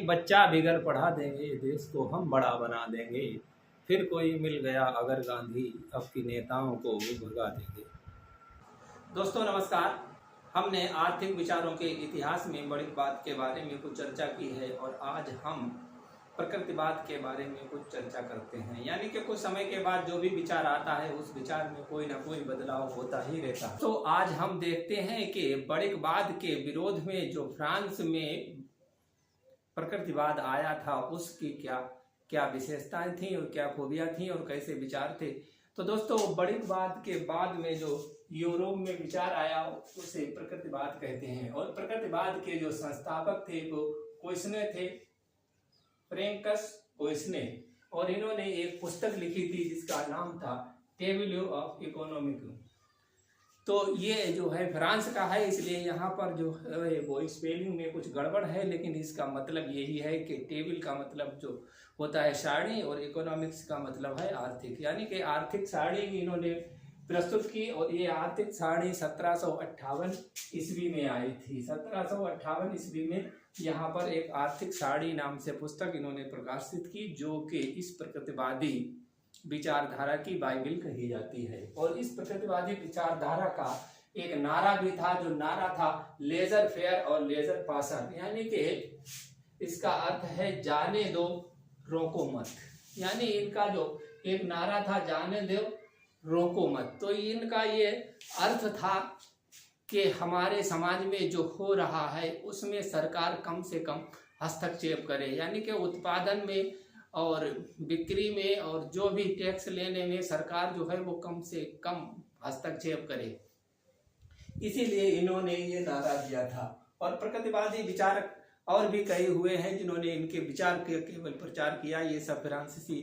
एक बच्चा भी अगर पढ़ा देंगे देश को हम बड़ा बना देंगे। फिर कोई मिल गया अगर गांधी, अब की नेताओं को भगा देंगे। दोस्तों नमस्कार। हमने आर्थिक विचारों के इतिहास में बड़ी बात के बारे में कुछ चर्चा की है और आज हम प्रकृतिवाद के बारे में कुछ चर्चा करते हैं। यानी कि कुछ समय के बाद जो भी विचार आता है उस विचार में कोई ना कोई बदलाव होता ही रहता है। तो आज हम देखते हैं कि बड़िकवाद के विरोध में जो फ्रांस में प्रकृतिवाद आया था उसकी क्या क्या विशेषताएं थी और क्या खूबियां थी और कैसे विचार थे। तो दोस्तों बड़िकवाद के बाद में जो यूरोप में विचार आया उसे प्रकृतिवाद कहते हैं और प्रकृतिवाद के जो संस्थापक थे वो कोइसने थे, फ्रैंकस कोइसने। और इन्होंने एक पुस्तक लिखी थी जिसका नाम था टेबल ऑफ इकोनॉमिक। तो ये जो है फ्रांस का है, इसलिए यहाँ पर जो है वो स्पेलिंग में कुछ गड़बड़ है, लेकिन इसका मतलब यही है कि टेबल का मतलब जो होता है सारणी और इकोनॉमिक्स का मतलब है आर्थिक। यानी कि आर्थिक सारणी इन्होंने प्रस्तुत की और ये आर्थिक सारणी 1758 ईस्वी में आई थी। 1758 ईस्वी में यहाँ पर एक आर्थिक सारणी नाम से पुस्तक इन्होंने प्रकाशित की जो कि इस प्रकृतिवादी विचारधारा की बाइबल कही जाती है। और इस प्रकृतिवादी विचारधारा का एक नारा भी था, जो नारा था लेजर फेयर और लेजर पासर। यानी कि इसका अर्थ है जाने दो रोको मत। यानी इनका जो एक नारा था जाने दो रोको मत, तो इनका ये अर्थ था कि हमारे समाज में जो हो रहा है उसमें सरकार कम से कम हस्तक्षेप करे। यानी कि उत्पादन में और बिक्री में और जो भी टैक्स लेने में सरकार जो है वो कम से कम हस्तक्षेप करे। इसीलिए इन्होंने ये नारा दिया था। और प्रकृतिवादी विचारक और भी कई हुए हैं जिन्होंने इनके विचार के केवल प्रचार किया। ये सब फ्रांसीसी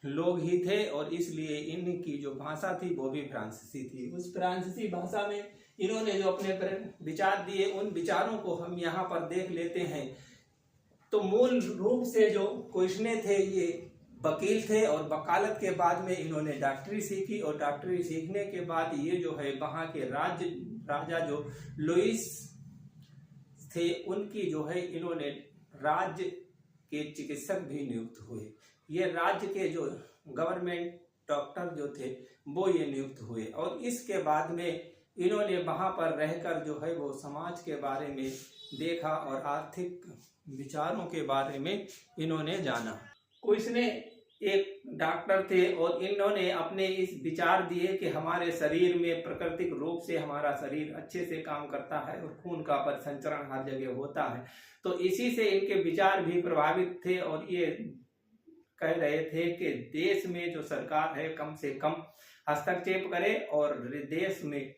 लोग ही थे और इसलिए इनकी जो भाषा थी वो भी फ्रांसीसी थी। उस फ्रांसीसी भाषा में इन्होंने जो अपने विचार दिए उन विचारों को हम यहाँ पर देख लेते हैं। तो मूल रूप से जो कोइसने थे ये वकील थे और वकालत के बाद में इन्होंने डॉक्टरी सीखी और डॉक्टरी सीखने के बाद ये जो है वहाँ के राजा जो लुइस थे उनकी जो है इन्होंने राज्य के चिकित्सक भी नियुक्त हुए। ये राज्य के जो गवर्नमेंट डॉक्टर जो थे वो ये नियुक्त हुए और इसके बाद में इन्होंने वहाँ पर रहकर जो है वो समाज के बारे में देखा और आर्थिक विचारों के बारे में इन्होंने जाना। कोइसने एक डॉक्टर थे और इन्होंने अपने इस विचार दिए कि हमारे शरीर में प्राकृतिक रूप से हमारा शरीर अच्छे से काम करता है और खून का परिसंचरण हर जगह होता है। तो इसी से इनके विचार भी प्रभावित थे और ये कह रहे थे कि देश में जो सरकार है कम से कम हस्तक्षेप करे और देश में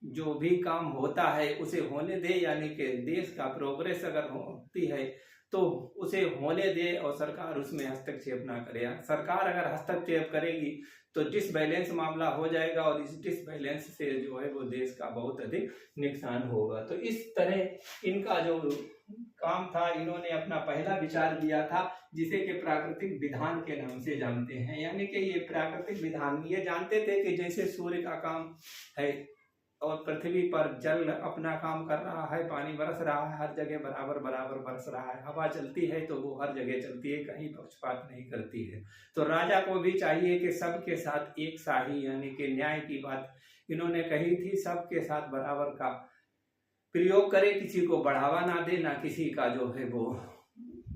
जो भी काम होता है उसे होने दे। यानी कि देश का प्रोग्रेस अगर होती है तो उसे होने दे और सरकार उसमें हस्तक्षेप ना करे। सरकार अगर हस्तक्षेप करेगी तो डिसबैलेंस मामला हो जाएगा और इस डिसबैलेंस से जो है वो देश का बहुत अधिक नुकसान होगा। तो इस तरह इनका जो काम था, इन्होंने अपना पहला विचार दिया था जिसे कि प्राकृतिक विधान के नाम से जानते हैं। यानी कि ये प्राकृतिक विधान ये जानते थे कि जैसे सूर्य का काम है और पृथ्वी पर जल अपना काम कर रहा है, पानी बरस रहा है, हर जगह बराबर बराबर बरस रहा है, हवा चलती है तो वो हर जगह चलती है, कहीं पक्षपात नहीं करती है। तो राजा को भी चाहिए कि सबके साथ एक शाही यानी कि न्याय की बात इन्होंने कही थी, सबके साथ बराबर का प्रयोग करे, किसी को बढ़ावा ना दे, ना किसी का जो है वो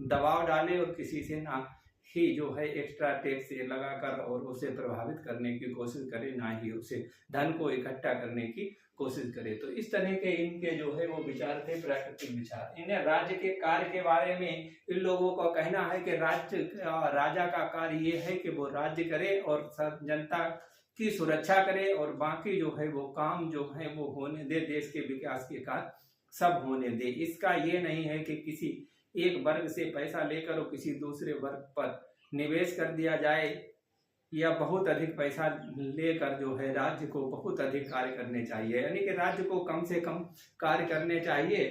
दबाव डाले और किसी से ना ही जो है एक्स्ट्रा टैक्स लगाकर और उसे प्रभावित करने की कोशिश करे, ना ही उसे धन को इकट्ठा करने की कोशिश करे। तो इस तरह के इनके जो है वो विचार थे, प्राकृतिक विचार। इन्हें राज्य के कार्य के बारे में इन लोगों का कहना है कि राजा का कार्य ये है कि वो राज्य करे और जनता की सुरक्षा करे और बाकी जो है वो काम जो है वो होने दे, देश के विकास के कार्य सब होने दे। इसका ये नहीं है कि किसी एक वर्ग से पैसा लेकर और किसी दूसरे वर्ग पर निवेश कर दिया जाए या बहुत अधिक पैसा लेकर जो है राज्य को बहुत अधिक कार्य करने चाहिए। यानी कि राज्य को कम से कम कार्य करने चाहिए।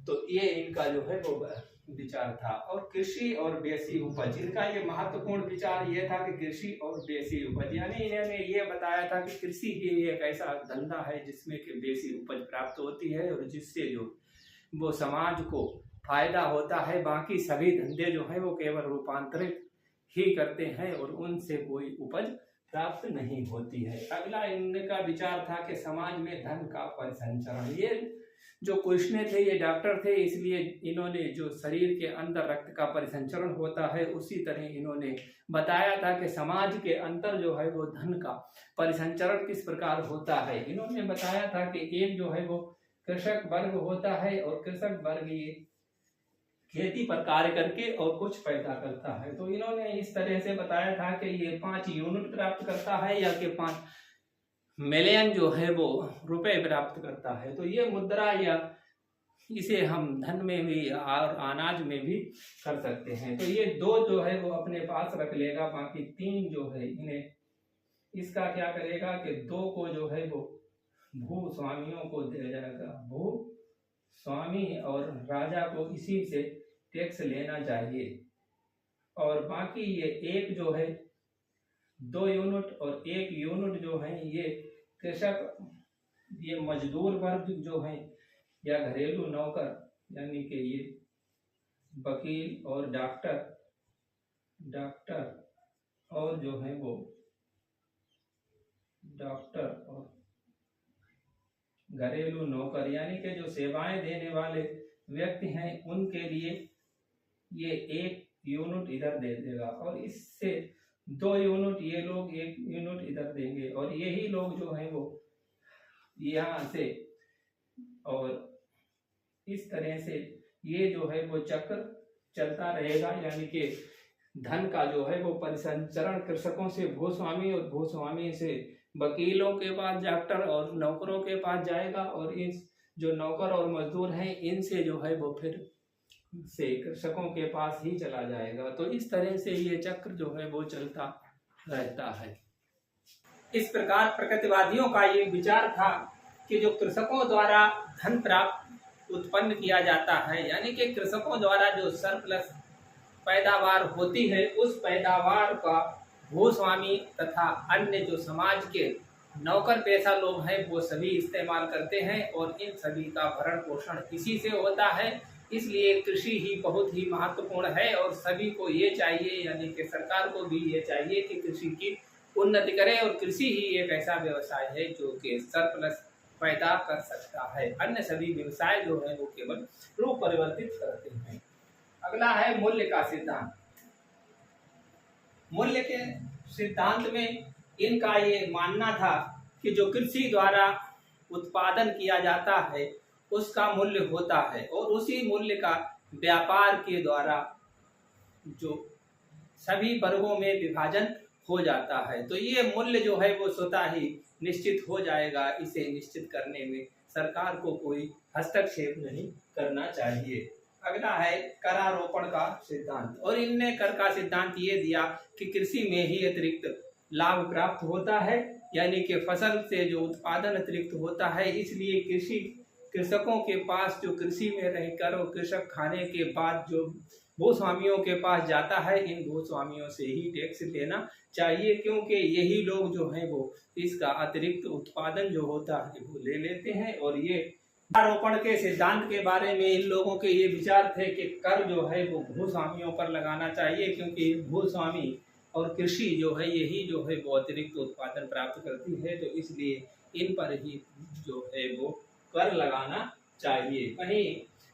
तो ये इनका जो है वो विचार था। और कृषि और बेसी उपज, इनका ये महत्वपूर्ण विचार ये था कि कृषि और बेसी उपज, यानी इन्होंने ये बताया था कि कृषि ही एक ऐसा धंधा है जिसमें कि बेसी उपज प्राप्त होती है और जिससे जो वो समाज को फायदा होता है। बाकी सभी धंधे जो है वो केवल रूपांतरित ही करते हैं और उनसे कोई उपज प्राप्त नहीं होती है। अगला इनका विचार था कि समाज में धन का परिसंचरण। ये जो कृष्ण थे ये डॉक्टर थे, इसलिए इन्होंने जो शरीर के अंदर रक्त का परिसंचरण होता है उसी तरह इन्होंने बताया था कि समाज के अंदर जो है वो धन का परिसंचरण किस प्रकार होता है। इन्होंने बताया था कि एक जो है वो कृषक वर्ग होता है और कृषक वर्ग ये खेती पर कार्य करके और कुछ पैदा करता है। तो इन्होंने इस तरह से बताया था कि ये 5 यूनिट प्राप्त करता है या कि 5 मिलियन जो है वो रुपए प्राप्त करता है। तो ये मुद्रा या इसे हम धन में भी और अनाज में भी कर सकते हैं। तो ये 2 जो है वो अपने पास रख लेगा, बाकी 3 जो है इन्हें इसका क्या करेगा कि 2 को जो है वो भू स्वामियों को दिया जाएगा। भू स्वामी और राजा को इसी से टैक्स लेना चाहिए और बाकी ये 1 जो है 2 यूनिट और 1 यूनिट जो है ये कृषक, ये मजदूर वर्ग जो है या घरेलू नौकर यानी कि ये वकील और डॉक्टर और जो है वो डॉक्टर और घरेलू नौकर यानी कि जो सेवाएं देने वाले व्यक्ति हैं उनके लिए ये 1 यूनिट इधर दे देगा और इससे 2 यूनिट ये लोग 1 यूनिट इधर देंगे और यही लोग जो है वो यहाँ से और इस तरह से ये जो है वो चक्र चलता रहेगा। यानी कि धन का जो है वो परिसंचरण कृषकों से भूस्वामी और भूस्वामी से वकीलों के पास, डॉक्टर और नौकरों के पास जाएगा और इस जो नौकर और मजदूर हैं इनसे जो है वो फिर से कृषकों के पास ही चला जाएगा। तो इस तरह से ये चक्र जो है वो चलता रहता है। इस प्रकार प्रकृतिवादियों का ये विचार था कि जो कृषकों द्वारा धन प्राप्त उत्पन्न किया जाता है यानी कि कृषकों द्वारा जो सरप्लस पैदावार होती है उस पैदावार का भूस्वामी तथा अन्य जो समाज के नौकर पेशा लोग हैं वो सभी इस्तेमाल करते हैं और इन सभी का भरण पोषण इसी से होता है। इसलिए कृषि ही बहुत ही महत्वपूर्ण है और सभी को ये चाहिए यानी कि सरकार को भी ये चाहिए कि कृषि की उन्नति करे और कृषि ही एक ऐसा व्यवसाय है जो कि सरप्लस पैदा कर सकता है। अन्य सभी व्यवसाय जो है वो केवल रूप परिवर्तित करते हैं। अगला है मूल्य का सिद्धांत। मूल्य के सिद्धांत में इनका ये मानना था कि जो कृषि द्वारा उत्पादन किया जाता है उसका मूल्य होता है और उसी मूल्य का व्यापार के द्वारा जो सभी वर्गों में विभाजन हो जाता है। तो ये मूल्य जो है वो स्वतः ही निश्चित हो जाएगा। इसे निश्चित करने में सरकार को कोई हस्तक्षेप नहीं करना चाहिए। अगला है करारोपण का सिद्धांत और इनने कर का सिद्धांत ये दिया कि कृषि में ही अतिरिक्त लाभ प्राप्त होता है यानी कि फसल से जो उत्पादन अतिरिक्त होता है, इसलिए कृषकों के पास जो कृषि में रहकर और कृषक खाने के बाद जो भूस्वामियों के पास जाता है इन भूस्वामियों से ही टैक्स लेना चाहिए क्योंकि यही लोग जो हैं वो इसका अतिरिक्त उत्पादन जो होता है वो ले लेते हैं। और ये आरोपण के सिद्धांत के बारे में इन लोगों के ये विचार थे कि कर जो है वो भूस्वामियों पर लगाना चाहिए क्योंकि भूस्वामी और कृषि जो है यही जो है वो अतिरिक्त उत्पादन प्राप्त करती है, तो इसलिए इन पर ही जो है वो कर लगाना चाहिए। वहीं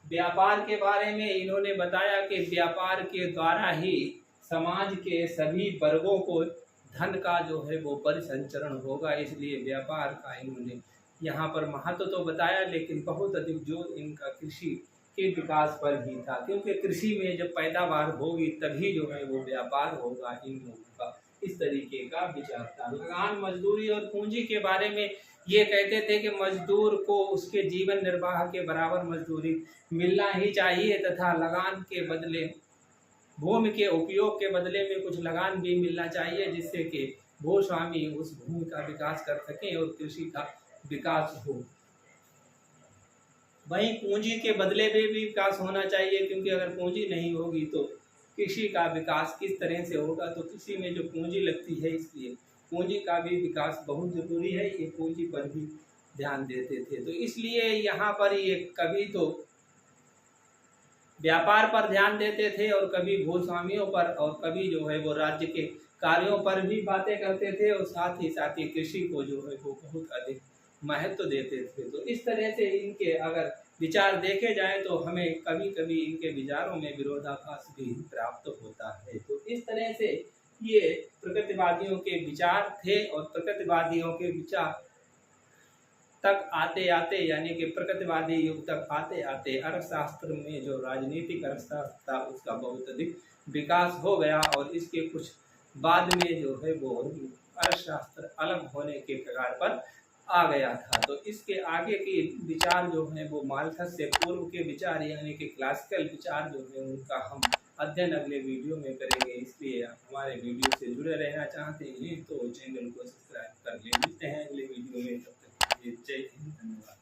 व्यापार के बारे में इन्होंने बताया कि व्यापार के द्वारा ही समाज के सभी वर्गों को धन का जो है वो परिसंचरण होगा, इसलिए व्यापार का इन्होंने यहाँ पर महत्व तो बताया लेकिन बहुत अधिक जोर इनका कृषि के विकास पर ही था क्योंकि कृषि में जब पैदावार होगी तभी जो है वो व्यापार होगा इन लोगों का। इस तरीके का विचार था। लगान, मजदूरी और पूंजी के बारे में ये कहते थे कि मजदूर को उसके जीवन निर्वाह के बराबर मजदूरी मिलना ही चाहिए तथा लगान के बदले भूमि के उपयोग के बदले में कुछ लगान भी मिलना चाहिए जिससे कि भूस्वामी उस भूमि का विकास कर सकें और कृषि का विकास हो। वहीं पूंजी के बदले में भी विकास होना चाहिए क्योंकि अगर पूंजी नहीं होगी तो कृषि का विकास किस तरह से होगा। तो कृषि में जो पूंजी लगती है इसलिए पूंजी का भी विकास बहुत जरूरी है, ये पूंजी पर भी ध्यान देते थे। तो इसलिए यहाँ पर ये कभी तो व्यापार पर ध्यान देते थे और कभी भूस्वामियों पर और कभी जो है वो राज्य के कार्यों पर भी बातें करते थे और साथ ही कृषि को जो है वो बहुत अधिक महत्व देते थे। तो इस तरह से इनके अगर विचार देखे जाएं तो हमें कभी कभी इनके विचारों में विरोधाभास भी प्राप्त होता है। तो इस तरह से ये प्रकृतिवादियों के विचार थे और प्रकृतिवादियों के विचार तक आते आते यानी कि प्रकृतिवादी युग तक आते आते अर्थशास्त्र में जो राजनीतिक अर्थशास्त्र था उसका बहुत अधिक विकास हो गया और इसके कुछ बाद में जो है वो अर्थशास्त्र अलग होने के कगार पर आ गया था। तो इसके आगे के विचार जो हैं वो मालथस से पूर्व के विचार यानी कि क्लासिकल विचार जो है उनका हम अध्ययन अगले वीडियो में करेंगे। इसलिए आप हमारे वीडियो से जुड़े रहना चाहते हैं तो चैनल को सब्सक्राइब कर ले। मिलते हैं अगले वीडियो में, तब तक जय हिंद, धन्यवाद।